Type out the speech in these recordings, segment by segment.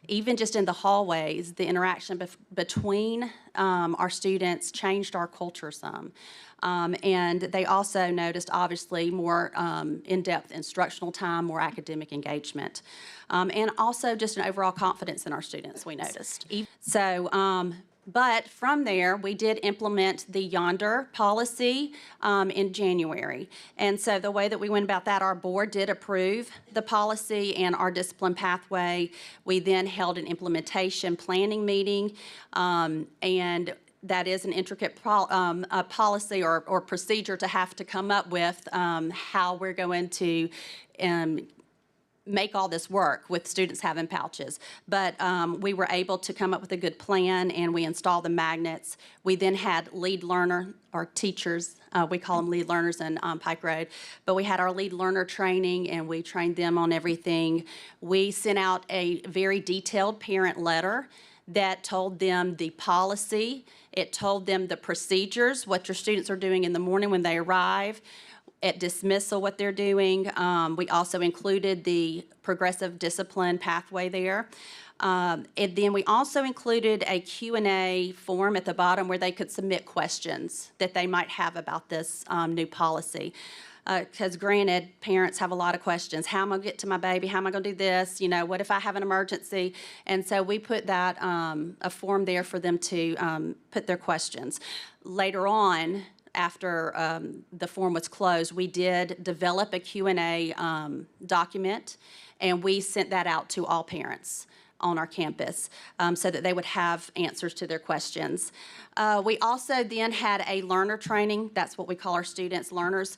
Even just in the hallways, the interaction between our students changed our culture some. And they also noticed, obviously, more in-depth instructional time, more academic engagement, and also just an overall confidence in our students, we noticed. So, but from there, we did implement the Yonder policy in January. And so the way that we went about that, our board did approve the policy and our discipline pathway. We then held an implementation planning meeting, and that is an intricate policy or procedure to have to come up with how we're going to make all this work with students having pouches. But we were able to come up with a good plan, and we installed the magnets. We then had lead learner, or teachers, we call them lead learners in Pike Road, but we had our lead learner training, and we trained them on everything. We sent out a very detailed parent letter that told them the policy. It told them the procedures, what your students are doing in the morning when they arrive, at dismissal, what they're doing. We also included the progressive discipline pathway there. And then we also included a Q&A form at the bottom where they could submit questions that they might have about this new policy. Because granted, parents have a lot of questions. How am I going to get to my baby? How am I going to do this? You know, what if I have an emergency? And so we put that, a form there for them to put their questions. Later on, after the form was closed, we did develop a Q&A document, and we sent that out to all parents on our campus so that they would have answers to their questions. We also then had a learner training. That's what we call our students, learners.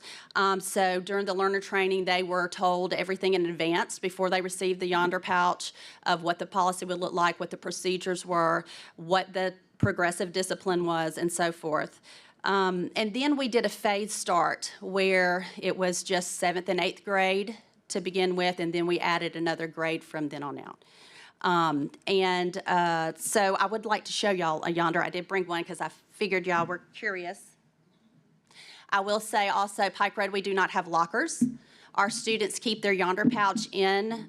So during the learner training, they were told everything in advance before they received the Yonder pouch of what the policy would look like, what the procedures were, what the progressive discipline was, and so forth. And then we did a phase start where it was just 7th and 8th grade to begin with, and then we added another grade from then on out. So I would like to show y'all a Yonder. I did bring one because I figured y'all were curious. I will say also, Pike Road, we do not have lockers. Our students keep their Yonder pouch in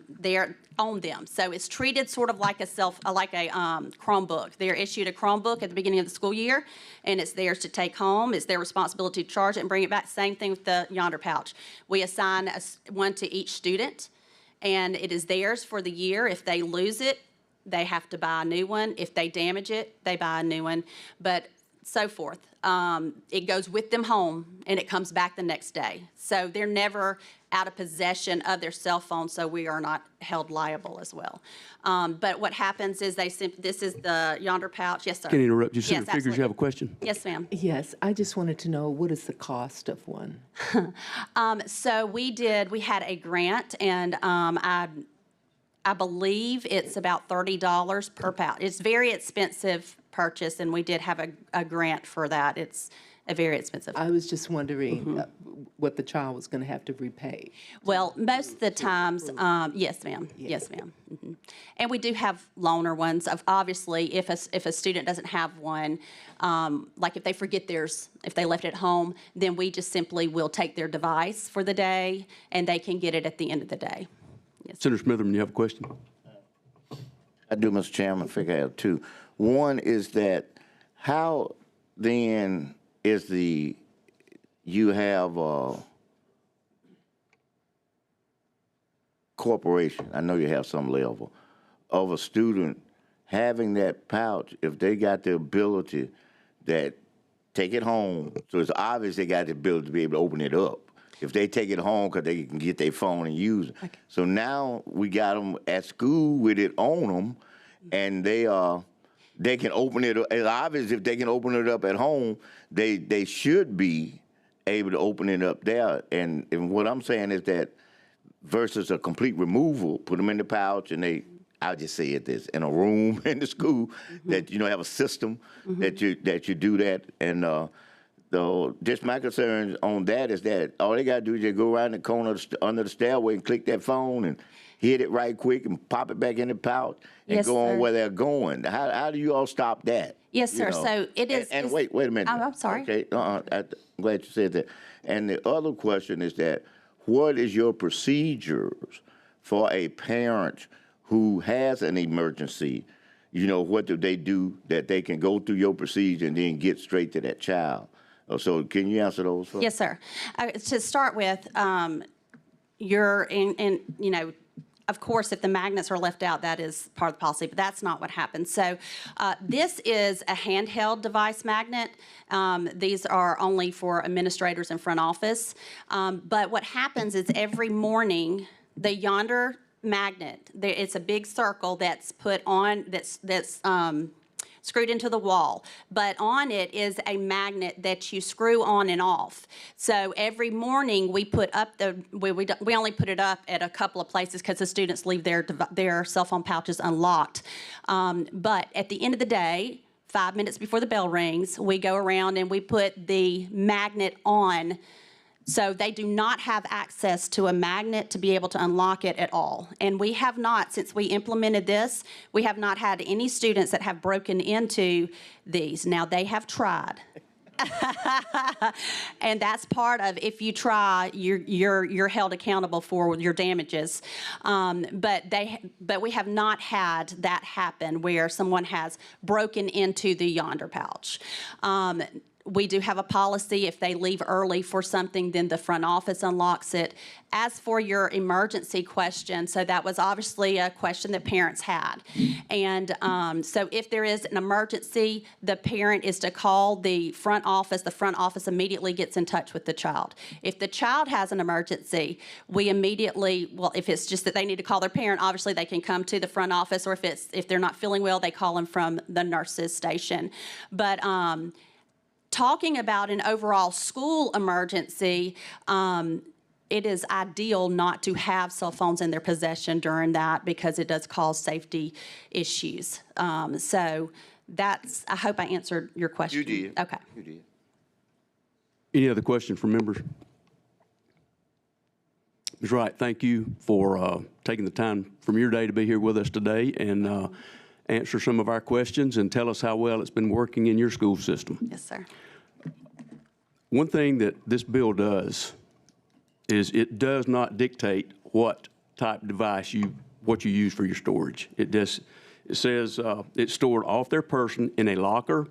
there on them. So it's treated sort of like a Chromebook. They're issued a Chromebook at the beginning of the school year, and it's theirs to take home. It's their responsibility to charge it and bring it back. Same thing with the Yonder pouch. We assign one to each student, and it is theirs for the year. If they lose it, they have to buy a new one. If they damage it, they buy a new one, but so forth. It goes with them home, and it comes back the next day. So they're never out of possession of their cell phone, so we are not held liable as well. But what happens is this is the Yonder pouch. Yes, sir. Can I interrupt you? Yes, Senator Figures, you have a question? Yes, ma'am. Yes, I just wanted to know, what is the cost of one? So we had a grant, and I believe it's about $30 per pouch. It's very expensive purchase, and we did have a grant for that. It's a very expensive. I was just wondering what the child was going to have to repay. Well, most of the times, yes, ma'am. Yes, ma'am. Mm-hmm. And we do have loaner ones. Obviously, if a student doesn't have one, like if they forget theirs, if they left it at home, then we just simply will take their device for the day, and they can get it at the end of the day. Yes. Senator Smitherman, you have a question? I do, Mr. Chairman. I think I have two. One is that how then is you have a corporation, I know you have some level, of a student having that pouch, if they got the ability that take it home, so it's obvious they got the ability to be able to open it up. If they take it home because they can get their phone and use it. Okay. So now we got them at school with it on them, and they can open it up. It's obvious if they can open it up at home, they should be able to open it up there. And what I'm saying is that versus a complete removal, put them in the pouch, and I'll just say it this, in a room in the school, that have a system that you do that. And just my concern on that is that all they got to do is just go around the corner under the stairway and click that phone and hit it right quick and pop it back in the pouch and yes, go sir. on where they're going. How do you all stop that? Yes, sir. So it is. And wait a minute. Oh, I'm sorry. Okay, I'm glad you said that. And the other question is that what is your procedures for a parent who has an emergency, you know, what do they do that they can go through your procedure and then get straight to that child? So can you answer those first? Yes, sir. To start with, you know, of course, if the magnets are left out, that is part of the policy, but that's not what happens. So this is a handheld device magnet. These are only for administrators and front office. But what happens is every morning, the yonder magnet, it's a big circle that's put on, that's screwed into the wall, but on it is a magnet that you screw on and off. So every morning we put up we only put it up at a couple of places because the students leave their cell phone pouches unlocked. But at the end of the day, 5 minutes before the bell rings, we go around and we put the magnet on. So they do not have access to a magnet to be able to unlock it at all. And we have not, since we implemented this, we have not had any students that have broken into these. Now, they have tried. And that's part of, if you try, you're held accountable for your damages. But we have not had that happen where someone has broken into the yonder pouch. We do have a policy, if they leave early for something, then the front office unlocks it. As for your emergency question, so that was obviously a question that parents had. And so if there is an emergency, the parent is to call the front office. The front office immediately gets in touch with the child. If the child has an emergency, we immediately, well, if it's just that they need to call their parent, obviously they can come to the front office, or if they're not feeling well, they call them from the nurses station. But talking about an overall school emergency, it is ideal not to have cell phones in their possession during that because it does cause safety issues. So that's, I hope I answered your question. You did. Okay. You did. Any other questions from members? Ms. Wright, thank you for taking the time from your day to be here with us today and answer some of our questions and tell us how well it's been working in your school system. Yes, sir. One thing that this bill does is it does not dictate what type of device you use for your storage. It says it's stored off their person in a locker,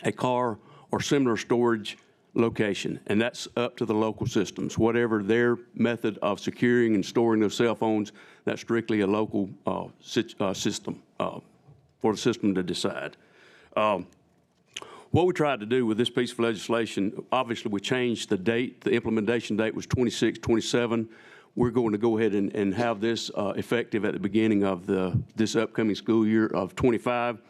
a car, or similar storage location, and that's up to the local systems. Whatever their method of securing and storing those cell phones, that's strictly a local system for the system to decide. What we tried to do with this piece of legislation, obviously we changed the date. The implementation date was 26/27. We're going to go ahead and have this effective at the beginning of this upcoming school year of 25.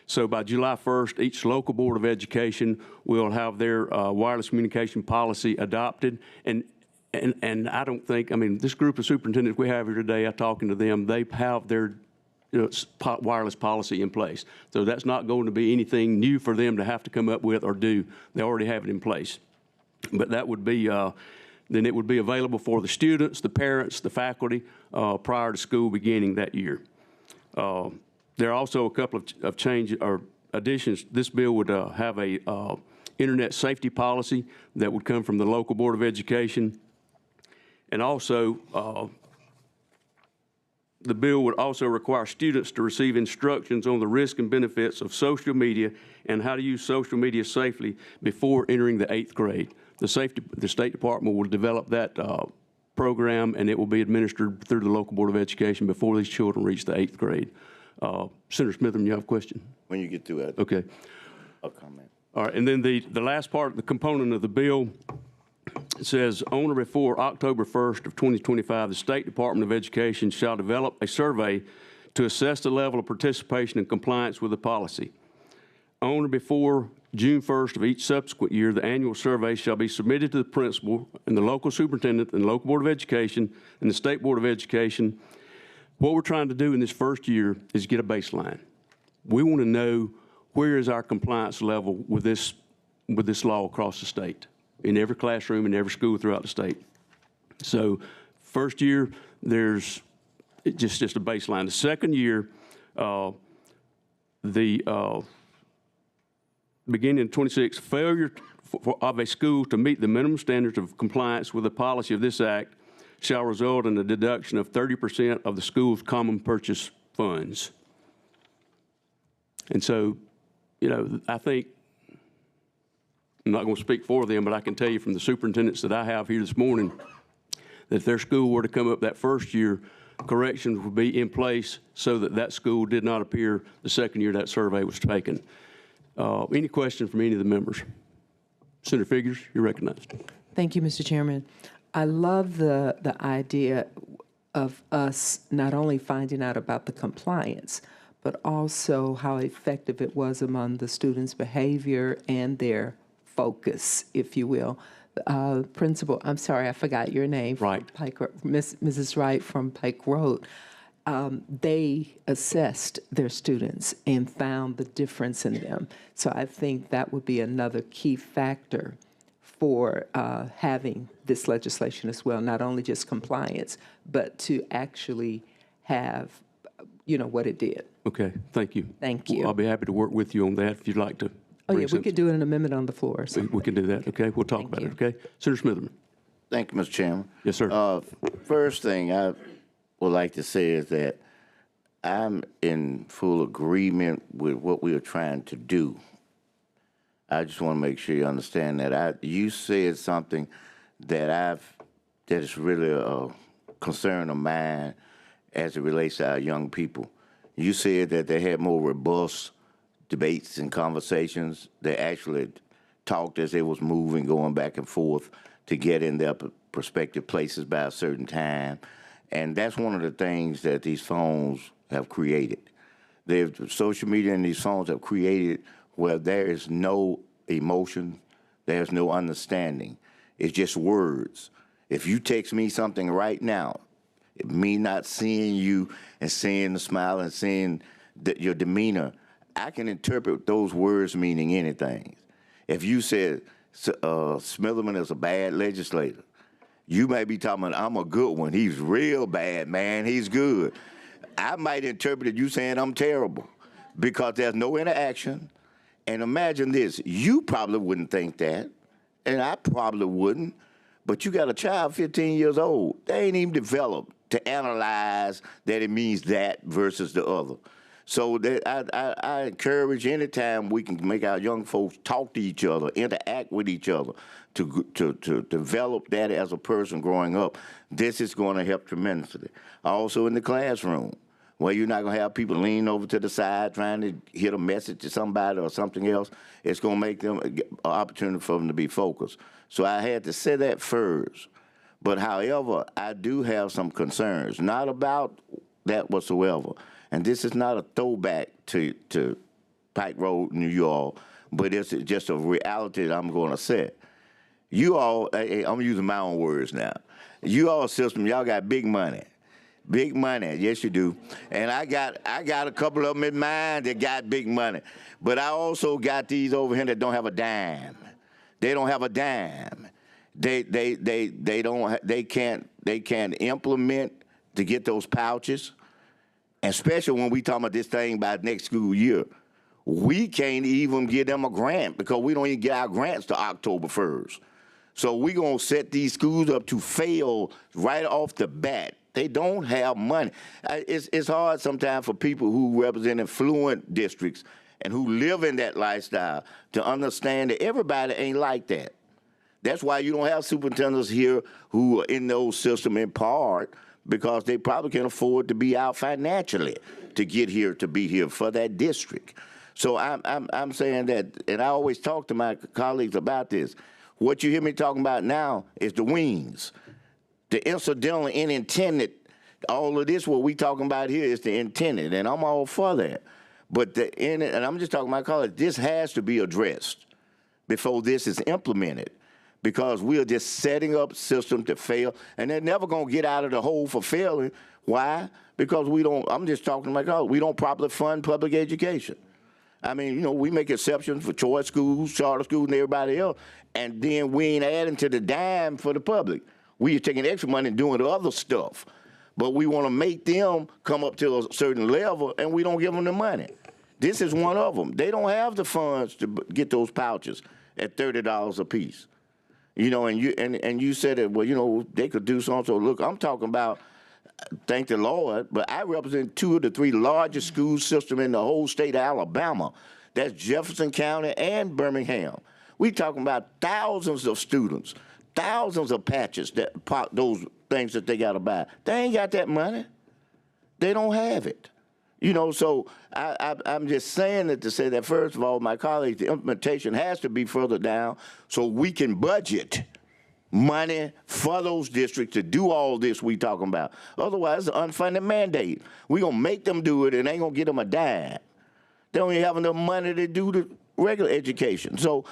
So by July 1st, each local board of education will have their wireless communication policy adopted. And I don't think, I mean, this group of superintendents we have here today, I'm talking to them, they have their wireless policy in place. So that's not going to be anything new for them to have to come up with or do. They already have it in place. But that would be, then it would be available for the students, the parents, the faculty prior to school beginning that year. There are also a couple of changes or additions. This bill would have a internet safety policy that would come from the local board of education. And also, the bill would also require students to receive instructions on the risks and benefits of social media and how to use social media safely before entering the 8th grade. The State Department will develop that program, and it will be administered through the local board of education before these children reach the 8th grade. Senator Smitham, you have a question? When you get through that, Okay. I'll comment. All right, and then the last part, the component of the bill, it says, on or before October 1st of 2025, the State Department of Education shall develop a survey to assess the level of participation and compliance with the policy. On or before June 1st of each subsequent year, the annual survey shall be submitted to the principal and the local superintendent and the local board of education and the state board of education. What we're trying to do in this first year is get a baseline. We want to know where is our compliance level with this law across the state, in every classroom, in every school throughout the state. So first year, there's just a baseline. The second year, beginning in 26, failure of a school to meet the minimum standards of compliance with the policy of this act shall result in a deduction of 30% of the school's common purchase funds. And so, you know, I think, I'm not going to speak for them, but I can tell you from the superintendents that I have here this morning that if their school were to come up that first year, corrections would be in place so that that school did not appear the second year that survey was taken. Any questions from any of the members? Senator Figures, you're recognized. Thank you, Mr. Chairman. I love the idea of us not only finding out about the compliance, but also how effective it was among the students' behavior and their focus, if you will. Principal, I'm sorry, I forgot your name. Wright. Mrs. Wright from Pike Road. They assessed their students and found the difference in them. So I think that would be another key factor for having this legislation as well, not only just compliance, but to actually have, you know, what it did. Okay, thank you. Thank you. I'll be happy to work with you on that if you'd like to. Oh, yeah, we something. could do an amendment on the floor. So. We can do that, okay? We'll talk about it, okay? Senator Smitherman. Thank you, Mr. Chairman. Yes, sir. First thing I would like to say is that I'm in full agreement with what we are trying to do. I just want to make sure you understand that. You said something that is really a concern of mine as it relates to our young people. You said that they had more robust debates and conversations. They actually talked as they was moving, going back and forth to get in their prospective places by a certain time. And that's one of the things that these phones have created. Social media and these phones have created where there is no emotion, there's no understanding. It's just words. If you text me something right now, me not seeing you and seeing the smile and seeing your demeanor, I can interpret those words meaning anything. If you said Smitherman is a bad legislator, you may be talking about, I'm a good one. He's real bad, man. He's good. I might interpret you saying I'm terrible because there's no interaction. And imagine this, you probably wouldn't think that, and I probably wouldn't, but you got a child 15 years old. They ain't even developed to analyze that it means that versus the other. So that I encourage anytime we can make our young folks talk to each other, interact with each other, to develop that as a person growing up, this is going to help tremendously. Also in the classroom, where you're not going to have people leaning over to the side trying to hit a message to somebody or something else. It's going to make them an opportunity for them to be focused. So I had to say that first. But however, I do have some concerns, not about that whatsoever. And this is not a throwback to Pike Road, New York, but it's just a reality that I'm going to set. You all, I'm using my own words now. You all system, y'all got big money. Big money, yes you do. And I got a couple of them in mind that got big money. But I also got these over here that don't have a dime. They don't have a dime. They can't implement to get those pouches. And especially when we talking about this thing by next school year, we can't even give them a grant because we don't even get our grants to October 1st. So we're going to set these schools up to fail right off the bat. They don't have money. It's hard sometimes for people who represent affluent districts and who live in that lifestyle to understand that everybody ain't like that. That's why you don't have superintendents here who are in those systems in part because they probably can't afford to be out financially to get here, to be here for that district. So I'm saying that, and I always talk to my colleagues about this. What you hear me talking about now is the wings. The incidental and intended, all of this, what we talking about here is the intended, and I'm all for that. But and I'm just talking about college, this has to be addressed before this is implemented because we are just setting up systems to fail, and they're never going to get out of the hole for failing. Why? Because we don't, I'm just talking about college, we don't properly fund public education. I mean, you know, we make exceptions for choice schools, charter schools, and everybody else, and then we ain't adding to the dime for the public. We are taking extra money and doing other stuff, but we want to make them come up to a certain level, and we don't give them the money. This is one of them. They don't have the funds to get those pouches at $30 a piece. You know, and you said that, well, you know, they could do something. So look, I'm talking about, thank the Lord, but I represent 2 of the 3 largest school systems in the whole state of Alabama. That's Jefferson County and Birmingham. We talking about thousands of students, thousands of patches, those things that they got to buy. They ain't got that money. They don't have it. You know, so I'm just saying that to say that, first of all, my colleagues, the implementation has to be further down so we can budget money for those districts to do all this we talking about. Otherwise, it's an unfunded mandate. We're going to make them do it and ain't going to get them a dime. They don't even have enough money to do the regular education. So,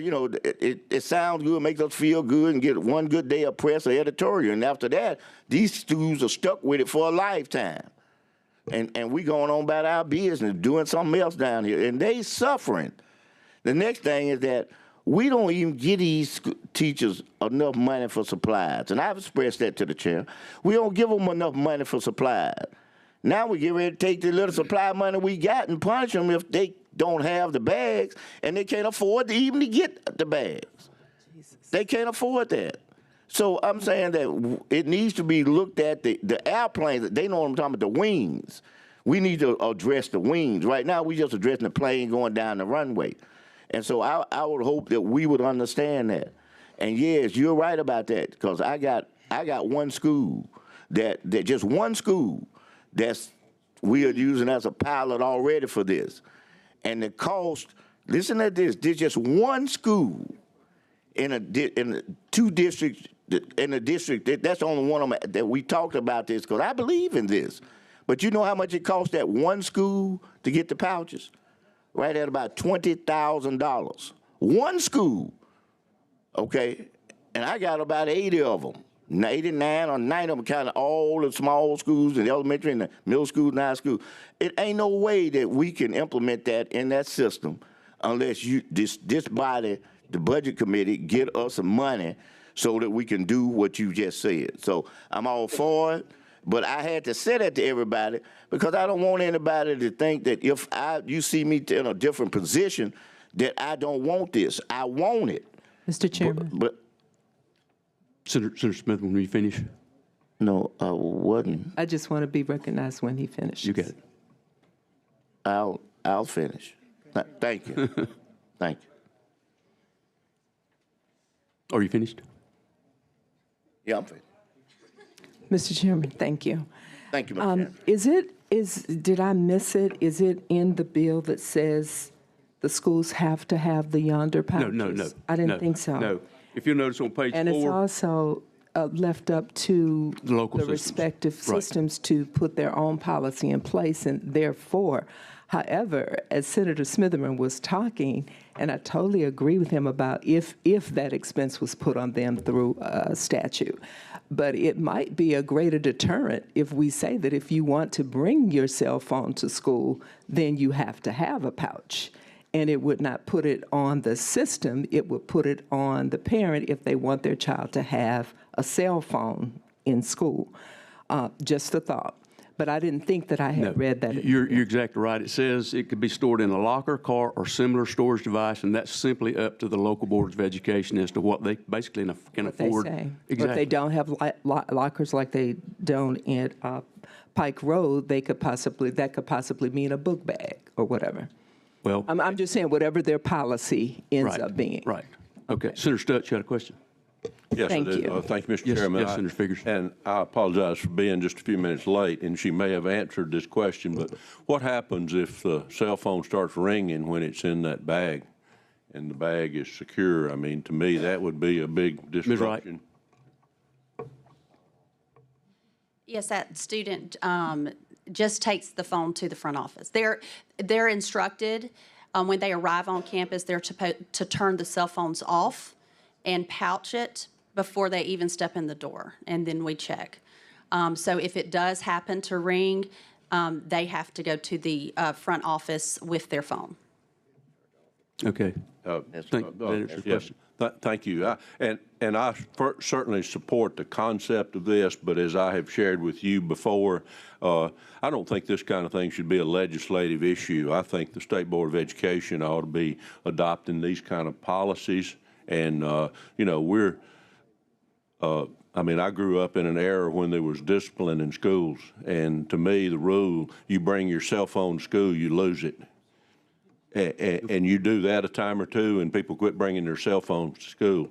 you know, it sounds good, makes us feel good and get one good day of press or editorial. And after that, these schools are stuck with it for a lifetime. And we going on about our business, doing something else down here. And they suffering. The next thing is that we don't even give these teachers enough money for supplies. And I've expressed that to the chair. We don't give them enough money for supplies. Now we get ready to take the little supply money we got and punish them if they don't have the bags and they can't afford to even get the bags. Jesus. They can't afford that. So I'm saying that it needs to be looked at, the airplanes, they know what I'm talking about, the wings. We need to address the wings. Right now, we just addressing the plane going down the runway. And so I would hope that we would understand that. And yes, you're right about that, because I got one school that just one school that's we are using as a pilot already for this. And the cost, listen to this, there's just one school in 2 districts, in a district, that's the only one of them that we talked about this, because I believe in this. But you know how much it cost that one school to get the pouches? Right at about $20,000. One school, okay? And I got about 80 of them. 89 or 90 of them, kind of all the small schools and the elementary and the middle school and high school. It ain't no way that we can implement that in that system unless this body, the budget committee, get us some money so that we can do what you just said. So I'm all for it, but I had to say that to everybody because I don't want anybody to think that if you see me in a different position, that I don't want this. I want it. Mr. Chairman. But Senator Smith, when you finish. No, I wasn't. I just want to be recognized when he finishes. You got it. I'll finish. Thank you. Thank you. Are you finished? Yeah, I'm finished. Mr. Chairman, thank you. Thank you, Mr. Chairman. Did I miss it? Is it in the bill that says the schools have to have the yonder pouches? No. I didn't think so. No. If you'll notice on page 4. And it's also left up to the local systems. respective Right. systems to put their own policy in place, and therefore, however, as Senator Smitherman was talking, and I totally agree with him about if that expense was put on them through statute, but it might be a greater deterrent if we say that if you want to bring your cell phone to school, then you have to have a pouch. And it would not put it on the system, it would put it on the parent if they want their child to have a cell phone in school. Just a thought. But I didn't think that I had read that. You're exactly right. It says it could be stored in a locker, car, or similar storage device, and that's simply up to the local boards of education as to what they basically can afford. They say. Exactly. Or if they don't have lockers like they don't in Pike Road, that could possibly mean a book bag or whatever. Well, I'm just saying whatever their policy ends up being. Right. Okay. Senator Stutz, you had a question? Yes, Thank I do. you. Thank you, Mr. Yes, Chairman. yes, Senator Figures. And I apologize for being just a few minutes late, and she may have answered this question, but what happens if the cell phone starts ringing when it's in that bag and the bag is secure? I mean, to me, that would be a big disruption. Yes, that student just takes the phone to the front office. They're instructed when they arrive on campus, they're to turn the cell phones off and pouch it before they even step in the door, and then we check. So if it does happen to ring, they have to go to the front office with their phone. Okay. That answers the question. Thank you. And I certainly support the concept of this, but as I have shared with you before, I don't think this kind of thing should be a legislative issue. I think the State Board of Education ought to be adopting these kind of policies And, you know, I mean, I grew up in an era when there was discipline in schools. And to me, the rule, you bring your cell phone to school, you lose it. And you do that a time or two, and people quit bringing their cell phones to school.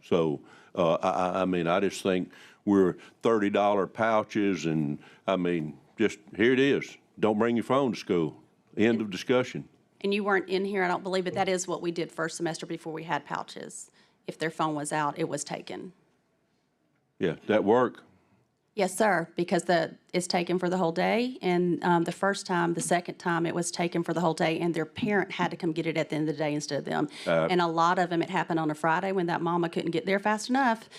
So, I mean, I just think we're $30 pouches, and I mean, just here it is. Don't bring your phone to school. End of discussion. And you weren't in here, I don't believe, but that is what we did first semester before we had pouches. If their phone was out, it was taken. Yeah, that work. Yes, sir, because it's taken for the whole day, and the second time, it was taken for the whole day, and their parent had to come get it at the end of the day instead of them. And a lot of them, it happened on a Friday when that mama couldn't get there fast enough.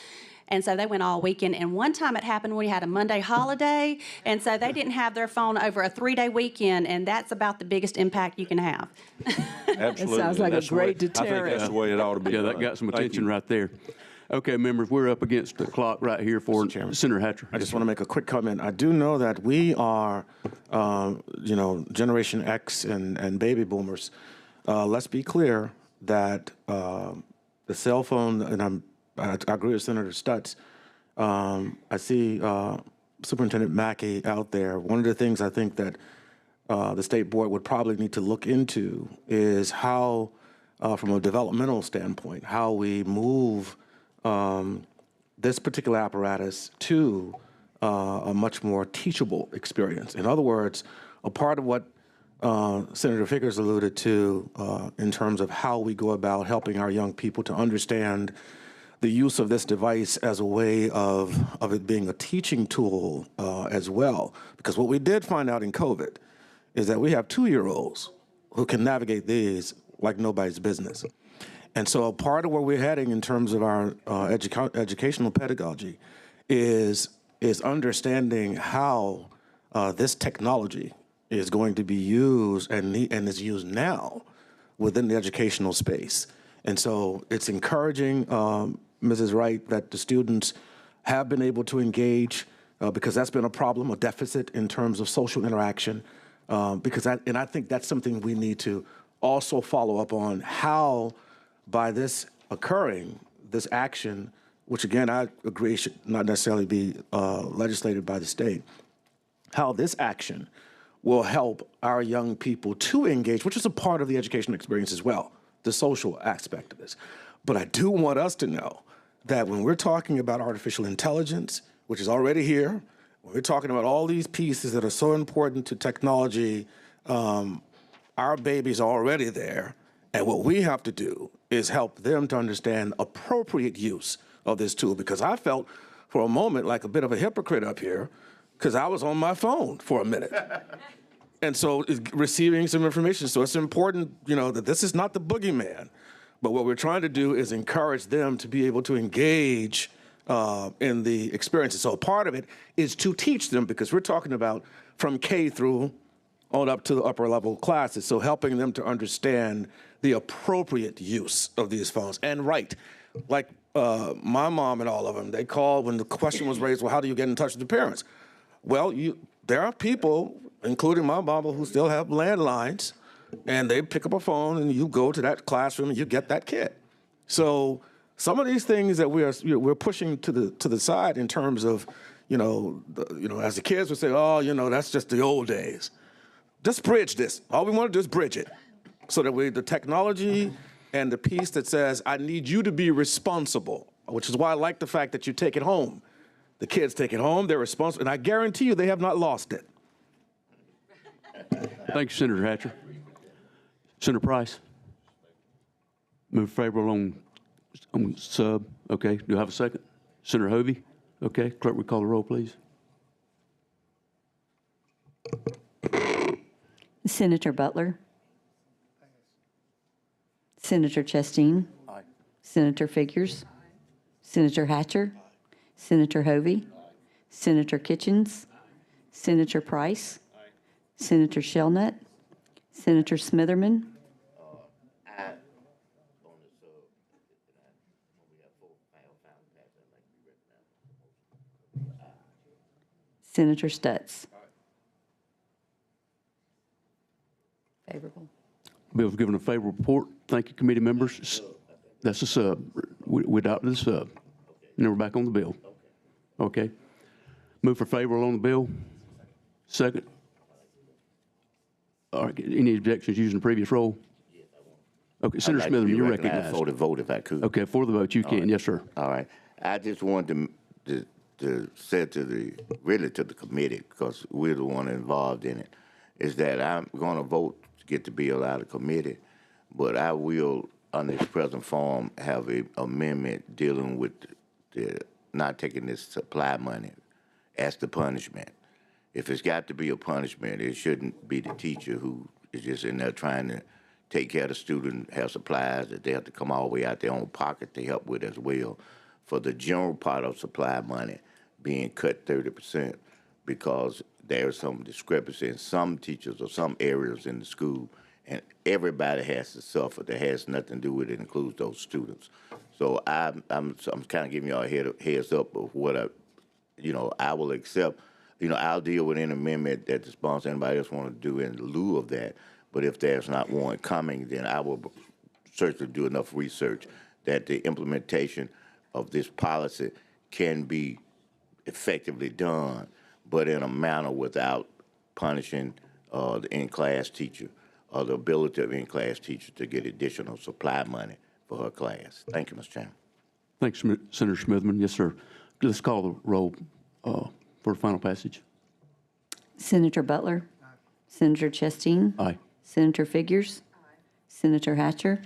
And so they went all weekend. And one time it happened when we had a Monday holiday, and so they didn't have their phone over a 3-day weekend, and that's about the biggest impact you can have. Absolutely. sounds like a That's the way- great I think deterrent. that's the way it ought to be Yeah, done. that got some Thank attention you. right there. Okay, members, we're up against the clock right here for Chairman. Senator Hatcher. I just want to make a quick comment. I do know that we are, you know, Generation X and baby boomers. Let's be clear that the cell phone, and I agree with Senator Stutz. I see Superintendent Mackey out there. One of the things I think that the state board would probably need to look into is how, from a developmental standpoint, how we move this particular apparatus to a much more teachable experience. In other words, a part of what Senator Figgers alluded to in terms of how we go about helping our young people to understand the use of this device as a way of it being a teaching tool as well. Because what we did find out in COVID is that we have 2-year-olds who can navigate these like nobody's business. And so a part of where we're heading in terms of our educational pedagogy is understanding how this technology is going to be used and is used now within the educational space. And so it's encouraging, Mrs. Wright, that the students have been able to engage because that's been a problem, a deficit in terms of social interaction. And I think that's something we need to also follow up on, how by this occurring, this action, which again I agree should not necessarily be legislated by the state, how this action will help our young people to engage, which is a part of the educational experience as well, the social aspect of this. But I do want us to know that when we're talking about artificial intelligence, which is already here, when we're talking about all these pieces that are so important to technology, our babies are already there. And what we have to do is help them to understand appropriate use of this tool, because I felt for a moment like a bit of a hypocrite up here because I was on my phone for a minute. And so receiving some information. So it's important, you know, that this is not the boogeyman, but what we're trying to do is encourage them to be able to engage in the experiences. So a part of it is to teach them, because we're talking about from K through on up to the upper level classes. So helping them to understand the appropriate use of these phones. And like my mom and all of them, they called when the question was raised, well, how do you get in touch with the parents? Well, there are people, including my mama, who still have landlines, and they pick up a phone and you go to that classroom and you get that kid. So some of these things that we're pushing to the side in terms of, as the kids would say, oh, that's just the old days. Just bridge this. All we want to do is bridge it, so that the technology and the piece that says, I need you to be responsible, which is why I like the fact that you take it home. The kids take it home, they're responsible, and I guarantee you they have not lost it. Thank you, Senator Hatcher. Senator Price? Move favorable on sub. Okay, do I have a second? Senator Hovey? Okay, clerk, would call the roll, please. Senator Butler. Senator Chesteen. Aye. Senator Figgers. Senator Hatcher. Senator Hovey. Senator Kitchens. Senator Price. Senator Shellnut. Senator Smitherman. Senator Stutz. Favorable. Bill's given a favorable report. Thank you, committee members. That's a sub. We adopted the sub. Now we're back on the bill. Okay. Move for favorable on the bill. Second. All right, any objections using the previous roll? Okay, Senator I'd like to Smitherman, be you're recognized recognized. for the vote if I could. Okay, for the vote, you can. Yes, sir. All right. I just wanted to say to the committee, because we're the one involved in it, is that I'm going to vote to get the bill out of committee, but I will, on this present form, have an amendment dealing with the not taking this supply money as the punishment. If it's got to be a punishment, it shouldn't be the teacher who is just in there trying to take care of the student, have supplies that they have to come all the way out their own pocket to help with as well. For the general part of supply money being cut 30%, because there's some discrepancy in some teachers or some areas in the school, and everybody has to suffer. That has nothing to do with it, includes those students. So I'm kind of giving y'all a heads up of what I will accept. I'll deal with an amendment that the sponsor, anybody else want to do in lieu of that. But if there's not one coming, then I will certainly do enough research that the implementation of this policy can be effectively done, but in a manner without punishing the in-class teacher or the ability of in-class teacher to get additional supply money for her class. Thank you, Mr. Chairman. Thanks, Senator Smithman. Yes, sir. Let's call the roll for final passage. Senator Butler. Senator Chesteen. Aye. Senator Figures. Senator Hatcher.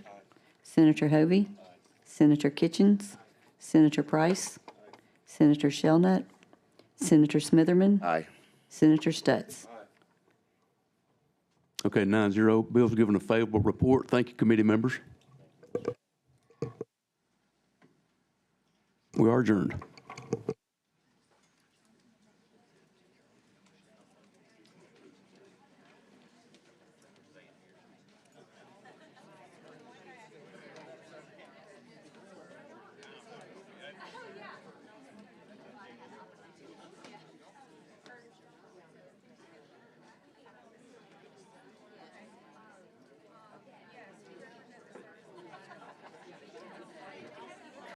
Senator Hovey. Senator Kitchens. Senator Price. Senator Shellnut. Senator Smitherman. Aye. Senator Stutz. Okay, 9-0. Bill's given a favorable report. Thank you, committee members. We are adjourned.